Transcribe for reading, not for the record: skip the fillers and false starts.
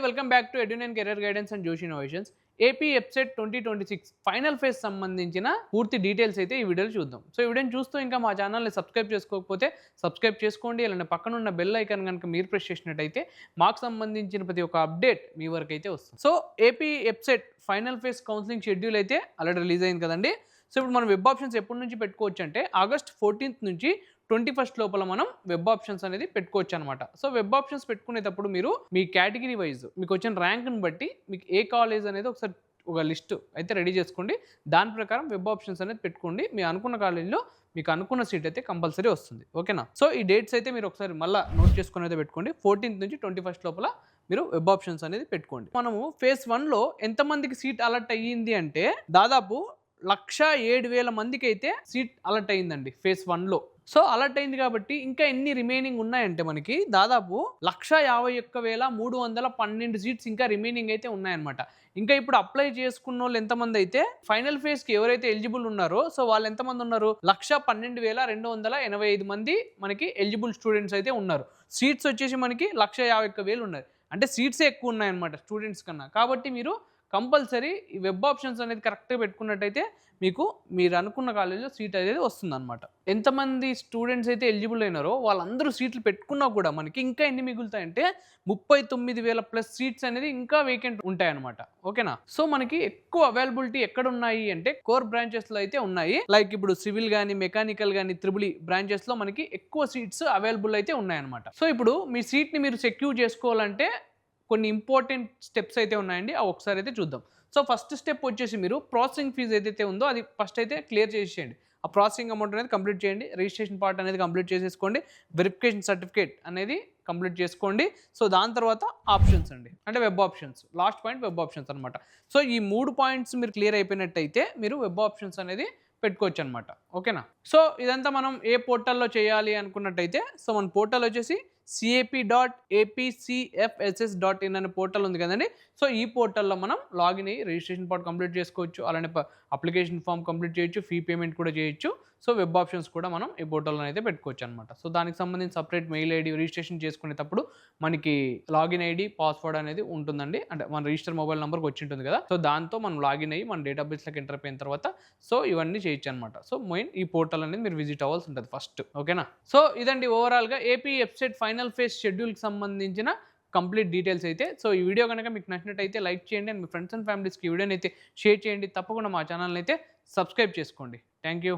Welcome back to Edun career guidance and Joshi innovations. AP EAPCET 2026 final phase సంబంధించిన పూర్తి details అయితే ఈ వీడియోలో చూద్దాం. సో ఈ వీడియోని చూస్తూ ఇంకా మా ఛానల్ని సబ్స్క్రైబ్ చేసుకోకపోతే సబ్స్క్రైబ్ చేసుకోండి. అలానే పక్కన ఉన్న బెల్ ఐకాన్ కనుక మీరు ప్రెస్ చేసినట్టయితే మాకు సంబంధించిన ప్రతి ఒక్క అప్డేట్ మీ వరకు అయితే వస్తుంది. So AP EAPCET final phase counselling schedule అయితే ఆల్రెడీ రిలీజ్ అయింది కదండి. సో ఇప్పుడు మనం వెబ్ ఆప్షన్స్ ఎప్పటి నుంచి పెట్టుకోవచ్చు అంటే ఆగస్ట్ 14th నుంచి 21st లోపల మనం వెబ్ ఆప్షన్స్ అనేది పెట్టుకోవచ్చు అనమాట. సో వెబ్ ఆప్షన్స్ పెట్టుకునేటప్పుడు మీరు మీ కేటగిరీ వైజ్ మీకు వచ్చిన ర్యాంక్ని బట్టి మీకు ఏ కాలేజ్ అనేది ఒకసారి ఒక లిస్ట్ అయితే రెడీ చేసుకోండి. దాని ప్రకారం వెబ్ ఆప్షన్స్ అనేది పెట్టుకోండి. మీ అనుకున్న కాలేజీలో మీకు అనుకున్న సీట్ అయితే కంపల్సరీ వస్తుంది. ఓకేనా? సో ఈ డేట్స్ అయితే మీరు ఒకసారి మళ్ళీ నోట్ చేసుకుని అయితే పెట్టుకోండి. 14th నుంచి 21st లోపల మీరు వెబ్ ఆప్షన్స్ అనేది పెట్టుకోండి. మనము ఫేజ్ 1లో ఎంతమందికి సీట్ అలర్ట్ అయ్యింది అంటే దాదాపు 1,07,000 మందికి అయితే సీట్ అలర్ట్ అయిందండి ఫేజ్ 1లో. సో అలర్ట్ అయింది కాబట్టి ఇంకా ఎన్ని రిమైనింగ్ ఉన్నాయంటే మనకి దాదాపు 151,312 సీట్స్ ఇంకా రిమైనింగ్ అయితే ఉన్నాయన్నమాట. ఇంకా ఇప్పుడు అప్లై చేసుకున్న వాళ్ళు ఎంతమంది అయితే ఫైనల్ ఫేజ్కి ఎవరైతే ఎలిజిబుల్ ఉన్నారో సో వాళ్ళు ఎంతమంది ఉన్నారు, 112,285 మంది మనకి ఎలిజిబుల్ స్టూడెంట్స్ అయితే ఉన్నారు. సీట్స్ వచ్చేసి మనకి 151,000 ఉన్నాయి. అంటే సీట్సే ఎక్కువ ఉన్నాయన్నమాట స్టూడెంట్స్ కన్నా. కాబట్టి మీరు కంపల్సరీ ఈ వెబ్ ఆప్షన్స్ అనేది కరెక్ట్గా పెట్టుకున్నట్టయితే మీకు మీరు అనుకున్న కాలేజీలో సీట్ అనేది వస్తుందన్నమాట. ఎంతమంది స్టూడెంట్స్ అయితే ఎలిజిబుల్ అయినారో వాళ్ళందరూ సీట్లు పెట్టుకున్నా కూడా మనకి ఇంకా ఎన్ని మిగులుతాయంటే 39,000+ సీట్స్ అనేది ఇంకా వేకెంట్ ఉంటాయన్నమాట. ఓకేనా? సో మనకి ఎక్కువ అవైలబిలిటీ ఎక్కడ ఉన్నాయి అంటే కోర్ బ్రాంచెస్లో అయితే ఉన్నాయి. లైక్ ఇప్పుడు సివిల్ కానీ మెకానికల్ కానీ త్రిబుల్ బ్రాంచెస్లో మనకి ఎక్కువ సీట్స్ అవైలబుల్ అయితే ఉన్నాయన్నమాట. సో ఇప్పుడు మీ సీట్ని మీరు సెక్యూర్ చేసుకోవాలంటే కొన్ని ఇంపార్టెంట్ స్టెప్స్ అయితే ఉన్నాయండి. అవి ఒకసారి అయితే చూద్దాం. సో ఫస్ట్ స్టెప్ వచ్చేసి మీరు ప్రాసెసింగ్ ఫీజు ఏదైతే ఉందో అది ఫస్ట్ అయితే క్లియర్ చేసేయండి. ఆ ప్రాసెసింగ్ అమౌంట్ అనేది కంప్లీట్ చేయండి. రిజిస్ట్రేషన్ పార్ట్ అనేది కంప్లీట్ చేసేసుకోండి. వెరిఫికేషన్ సర్టిఫికేట్ అనేది కంప్లీట్ చేసుకోండి. సో దాని తర్వాత ఆప్షన్స్ అండి, అంటే web options. Last point web options అనమాట. సో ఈ 3 పాయింట్స్ మీరు క్లియర్ అయిపోయినట్టయితే మీరు వెబ్ ఆప్షన్స్ అనేది పెట్టుకోవచ్చు అనమాట. ఓకేనా? సో ఇదంతా మనం ఏ పోర్టల్లో చేయాలి అనుకున్నట్టయితే సో మన పోర్టల్ వచ్చేసి cap.apcfss.in అనే పోర్టల్ ఉంది కదండి. సో ఈ పోర్టల్లో మనం లాగిన్ అయ్యి రిజిస్ట్రేషన్ పార్ట్ కంప్లీట్ చేసుకోవచ్చు. అలానే అప్లికేషన్ ఫామ్ కంప్లీట్ చేయొచ్చు, ఫీ పేమెంట్ కూడా చేయొచ్చు. సో వెబ్ ఆప్షన్స్ కూడా మనం ఈ పోర్టల్లో అయితే పెట్టుకోవచ్చు అనమాట. సో దానికి సంబంధించి సపరేట్ మెయిల్ ఐడి రిజిస్ట్రేషన్ చేసుకునేటప్పుడు మనకి లాగిన్ ఐడి పాస్వర్డ్ అనేది ఉంటుందండి. అంటే మన రిజిస్టర్ మొబైల్ నెంబర్కి వచ్చి ఉంటుంది కదా. సో దాంతో మనం లాగిన్ అయ్యి మన డేటాబేస్లోకి ఎంటర్ అయిపోయిన తర్వాత సో ఇవన్నీ చేయొచ్చు అనమాట. సో మెయిన్ ఈ పోర్టల్ అనేది మీరు విజిట్ అవ్వాల్సి ఉంటుంది ఫస్ట్. ఓకేనా? సో ఇదండి ఓవరాల్గా ఏపీ ఎప్సెట్ ఫైనల్ ఫేజ్ షెడ్యూల్కి సంబంధించిన కంప్లీట్ డీటెయిల్స్ అయితే. సో ఈ వీడియో కనుక మీకు నచ్చినట్టయితే లైక్ చేయండి అండ్ మీ ఫ్రెండ్స్ అండ్ ఫ్యామిలీస్కి ఈ వీడియోని అయితే షేర్ చేయండి. తప్పకుండా మా ఛానల్ని అయితే సబ్స్క్రైబ్ చేసుకోండి. Thank you.